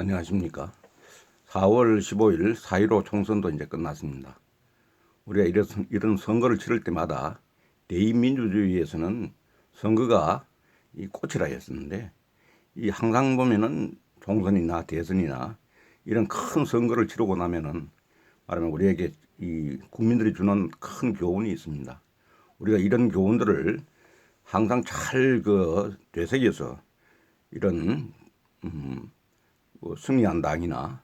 안녕하십니까. 4월 15일 4.15 총선도 이제 끝났습니다. 우리가 이런 선거를 치를 때마다 대의민주주의에서는 선거가 이 꽃이라 했었는데, 이 항상 보면은 총선이나 대선이나 이런 큰 선거를 치르고 나면은 말하면 우리에게 이 국민들이 주는 큰 교훈이 있습니다. 우리가 이런 교훈들을 항상 잘 되새겨서 이런 승리한 당이나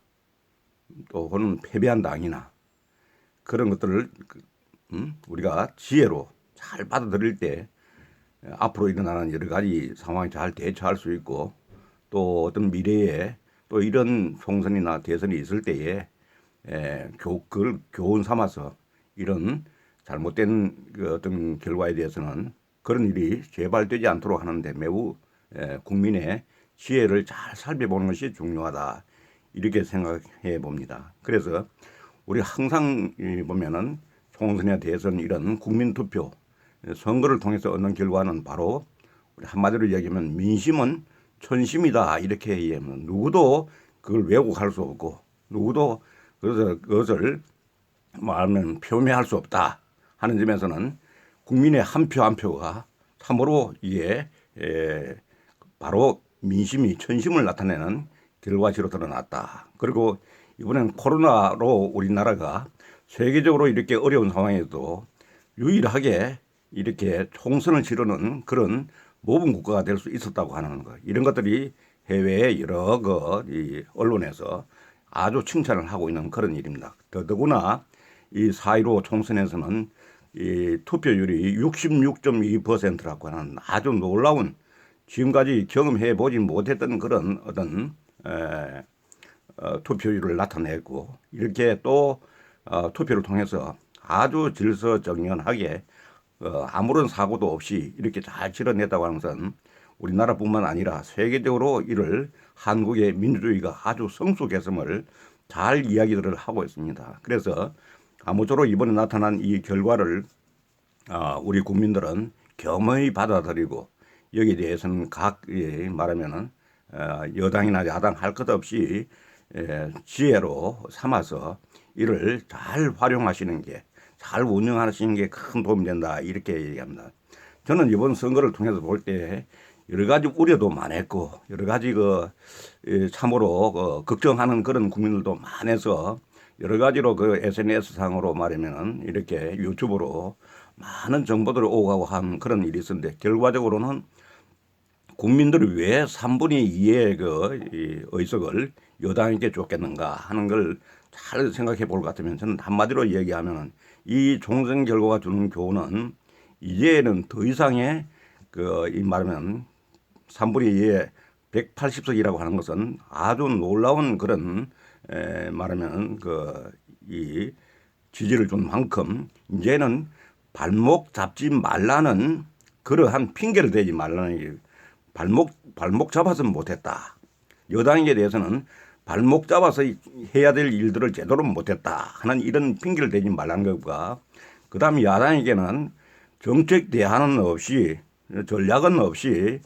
또 혹은 패배한 당이나 그런 것들을 우리가 지혜로 잘 받아들일 때 앞으로 일어나는 여러 가지 상황에 잘 대처할 수 있고, 또 어떤 미래에 또 이런 총선이나 대선이 있을 때에 그걸 교훈 삼아서 이런 잘못된 어떤 결과에 대해서는 그런 일이 재발되지 않도록 하는데 매우 국민의 지혜를 잘 살펴보는 것이 중요하다, 이렇게 생각해 봅니다. 그래서 우리 항상 보면은 총선에 대해서는 이런 국민투표 선거를 통해서 얻는 결과는 바로 우리 한마디로 이야기하면 민심은 천심이다, 이렇게 이해하면 누구도 그걸 왜곡할 수 없고 누구도 그것을 말하면 표명할 수 없다 하는 점에서는 국민의 한 표 한 표가 참으로 이게 바로 민심이 천심을 나타내는 결과치로 드러났다. 그리고 이번엔 코로나로 우리나라가 세계적으로 이렇게 어려운 상황에도 유일하게 이렇게 총선을 치르는 그런 모범 국가가 될 수 있었다고 하는 것, 이런 것들이 해외의 여러 이 언론에서 아주 칭찬을 하고 있는 그런 일입니다. 더더구나 이 4.15 총선에서는 이 투표율이 66.2%라고 하는 아주 놀라운, 지금까지 경험해 보지 못했던 그런 어떤 투표율을 나타내고, 이렇게 또 투표를 통해서 아주 질서정연하게 아무런 사고도 없이 이렇게 잘 치러냈다고 하는 것은 우리나라뿐만 아니라 세계적으로 이를 한국의 민주주의가 아주 성숙했음을 잘 이야기들을 하고 있습니다. 그래서 아무쪼록 이번에 나타난 이 결과를 우리 국민들은 겸허히 받아들이고, 여기에 대해서는 말하면은 여당이나 야당 할 것 없이 지혜로 삼아서 이를 잘 활용하시는 게, 잘 운영하시는 게 큰 도움이 된다, 이렇게 얘기합니다. 저는 이번 선거를 통해서 볼 때 여러 가지 우려도 많았고, 여러 가지 참으로 걱정하는 그런 국민들도 많아서 여러 가지로 SNS 상으로 말하면은 이렇게 유튜브로 많은 정보들을 오고 가고 한 그런 일이 있었는데, 결과적으로는 국민들이 왜 3분의 2의 이 의석을 여당에게 줬겠는가 하는 걸 잘 생각해 볼 것 같으면, 저는 한마디로 얘기하면 이 총선 결과가 주는 교훈은 이제는 더 이상의 이 말하면 3분의 2의 180석이라고 하는 것은 아주 놀라운 그런 말하면 이 지지를 준 만큼 이제는 발목 잡지 말라는, 그러한 핑계를 대지 말라는, 발목 잡아서는 못했다, 여당에 대해서는 발목 잡아서 해야 될 일들을 제대로 못했다 하는 이런 핑계를 대지 말라는 것과, 그 다음에 야당에게는 정책 대안은 없이, 전략은 없이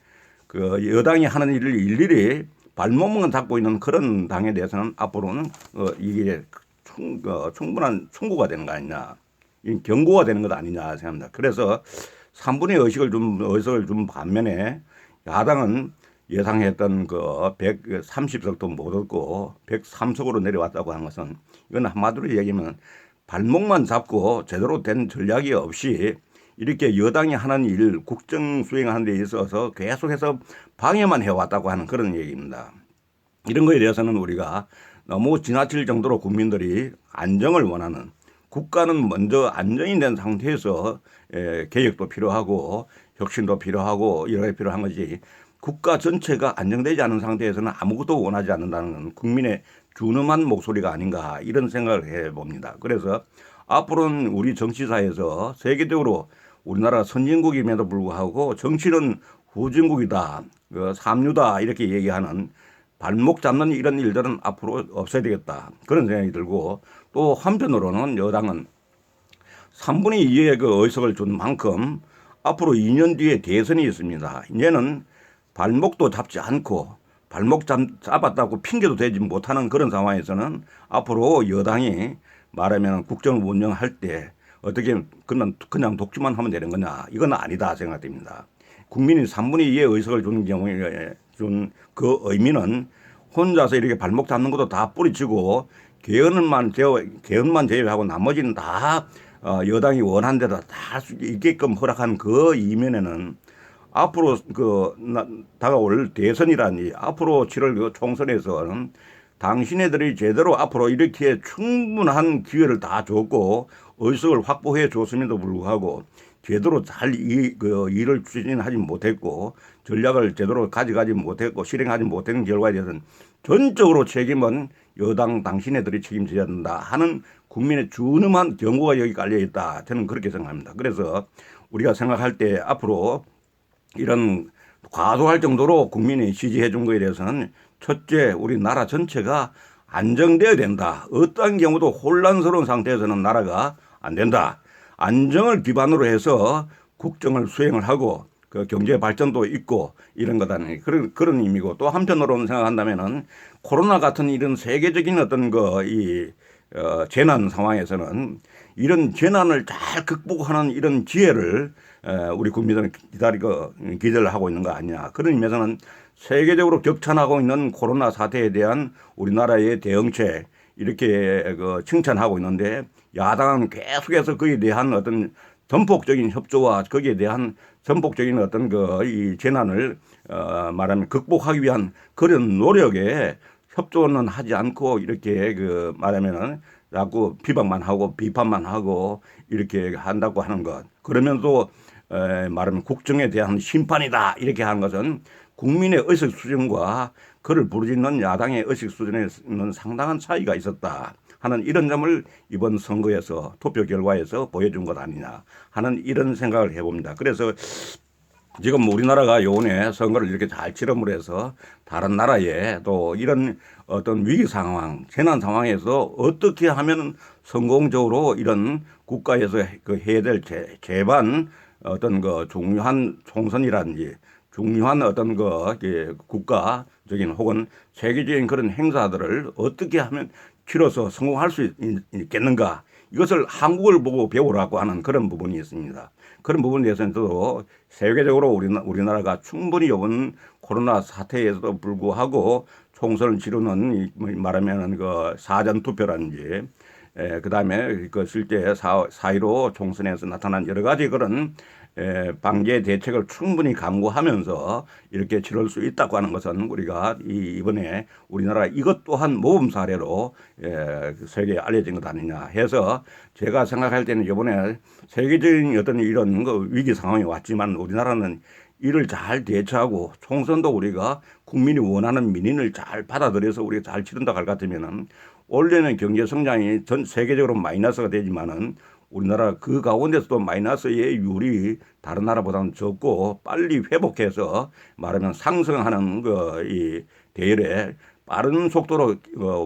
여당이 하는 일을 일일이 발목만 잡고 있는 그런 당에 대해서는 앞으로는 이게 충분한 충고가 되는 거 아니냐, 경고가 되는 것 아니냐 생각합니다. 그래서 3분의 의석을 준 반면에 야당은 예상했던 130석도 못 얻고 103석으로 내려왔다고 하는 것은, 이건 한마디로 얘기하면 발목만 잡고 제대로 된 전략이 없이 이렇게 여당이 하는 일, 국정 수행하는 데 있어서 계속해서 방해만 해왔다고 하는 그런 얘기입니다. 이런 거에 대해서는 우리가 너무 지나칠 정도로 국민들이 안정을 원하는, 국가는 먼저 안정이 된 상태에서 개혁도 필요하고 혁신도 필요하고 여러 가지 필요한 거지, 국가 전체가 안정되지 않은 상태에서는 아무것도 원하지 않는다는 건 국민의 준엄한 목소리가 아닌가, 이런 생각을 해봅니다. 그래서 앞으로는 우리 정치사에서 세계적으로 우리나라 선진국임에도 불구하고 정치는 후진국이다, 삼류다, 이렇게 얘기하는 발목 잡는 이런 일들은 앞으로 없어야 되겠다, 그런 생각이 들고, 또 한편으로는 여당은 3분의 2의 의석을 준 만큼 앞으로 2년 뒤에 대선이 있습니다. 이제는 발목도 잡지 않고 발목 잡았다고 핑계도 대지 못하는 그런 상황에서는 앞으로 여당이 말하면 국정을 운영할 때 어떻게 그냥 독주만 하면 되는 거냐, 이건 아니다 생각됩니다. 국민이 3분의 2의 의석을 주는 경우에 준 그 의미는 혼자서 이렇게 발목 잡는 것도 다 뿌리치고 개헌만 제외하고 나머지는 다 여당이 원한 대로 다 할 수 있게끔 허락한 그 이면에는 앞으로 다가올 대선이라니 앞으로 치를 그 총선에서는 당신네들이 제대로 앞으로 이렇게 충분한 기회를 다 줬고 의석을 확보해 줬음에도 불구하고 제대로 잘 일을 추진하지 못했고 전략을 제대로 가져가지 못했고 실행하지 못한 결과에 대해서는 전적으로 책임은 여당 당신네들이 책임져야 된다 하는 국민의 준엄한 경고가 여기 깔려 있다. 저는 그렇게 생각합니다. 그래서 우리가 생각할 때 앞으로 이런 과도할 정도로 국민이 지지해 준 거에 대해서는 첫째, 우리나라 전체가 안정되어야 된다. 어떠한 경우도 혼란스러운 상태에서는 나라가 안 된다. 안정을 기반으로 해서 국정을 수행을 하고 그 경제 발전도 있고 이런 거다니 그런 의미고, 또 한편으로는 생각한다면은 코로나 같은 이런 세계적인 어떤 재난 상황에서는 이런 재난을 잘 극복하는 이런 기회를 우리 국민들은 기대를 하고 있는 거 아니냐. 그런 의미에서는 세계적으로 격찬하고 있는 코로나 사태에 대한 우리나라의 대응책 이렇게 칭찬하고 있는데, 야당은 계속해서 거기에 대한 어떤 전폭적인 협조와 거기에 대한 전폭적인 어떤 이 재난을 말하면 극복하기 위한 그런 노력에 협조는 하지 않고 이렇게 말하면은 자꾸 비방만 하고 비판만 하고 이렇게 한다고 하는 것. 그러면서 말하면 국정에 대한 심판이다 이렇게 하는 것은 국민의 의식 수준과 그를 부르짖는 야당의 의식 수준에는 상당한 차이가 있었다 하는 이런 점을 이번 선거에서 투표 결과에서 보여준 것 아니냐 하는 이런 생각을 해봅니다. 그래서 지금 우리나라가 요번에 선거를 이렇게 잘 치름을 해서 다른 나라에 또 이런 어떤 위기 상황, 재난 상황에서 어떻게 하면 성공적으로 이런 국가에서 해야 될 제반 어떤 중요한 총선이라든지 중요한 어떤 국가적인 혹은 세계적인 그런 행사들을 어떻게 하면 치러서 성공할 수 있겠는가, 이것을 한국을 보고 배우라고 하는 그런 부분이 있습니다. 그런 부분에 대해서도 세계적으로 우리나라가 충분히 이번 코로나 사태에서도 불구하고 총선을 치르는 말하면 사전 투표라든지 그다음에 실제 4.15 총선에서 나타난 여러 가지 그런 방제 대책을 충분히 강구하면서 이렇게 치를 수 있다고 하는 것은 우리가 이번에 우리나라 이것 또한 모범 사례로 세계에 알려진 것 아니냐 해서, 제가 생각할 때는 이번에 세계적인 어떤 이런 위기 상황이 왔지만 우리나라는 이를 잘 대처하고 총선도 우리가 국민이 원하는 민의를 잘 받아들여서 우리가 잘 치른다고 할 것 같으면은 원래는 경제 성장이 전 세계적으로 마이너스가 되지만은 우리나라 그 가운데서도 마이너스의 율이 다른 나라보다는 적고 빨리 회복해서 말하면 상승하는 이 대열에 빠른 속도로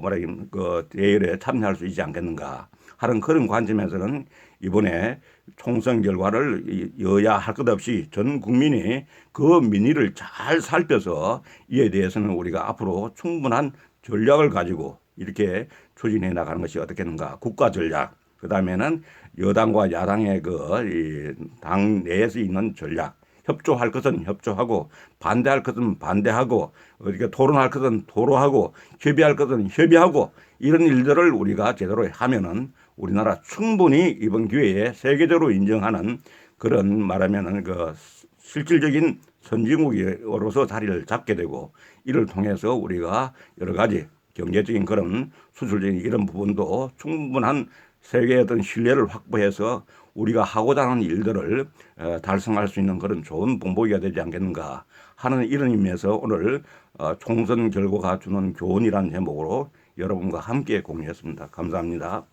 말하면 대열에 참여할 수 있지 않겠는가 하는 그런 관점에서는 이번에 총선 결과를 여야 할 것 없이 전 국민이 그 민의를 잘 살펴서 이에 대해서는 우리가 앞으로 충분한 전략을 가지고 이렇게 추진해 나가는 것이 어떻겠는가. 국가 전략, 그 다음에는 여당과 야당의 당 내에서 있는 전략, 협조할 것은 협조하고 반대할 것은 반대하고 이렇게 토론할 것은 토론하고 협의할 것은 협의하고 이런 일들을 우리가 제대로 하면은 우리나라 충분히 이번 기회에 세계적으로 인정하는 그런 말하면은 실질적인 선진국으로서 자리를 잡게 되고, 이를 통해서 우리가 여러 가지 경제적인 그런 수출적인 이런 부분도 충분한 세계의 어떤 신뢰를 확보해서 우리가 하고자 하는 일들을 달성할 수 있는 그런 좋은 본보기가 되지 않겠는가 하는 이런 의미에서 오늘 총선 결과가 주는 교훈이라는 제목으로 여러분과 함께 공유했습니다. 감사합니다.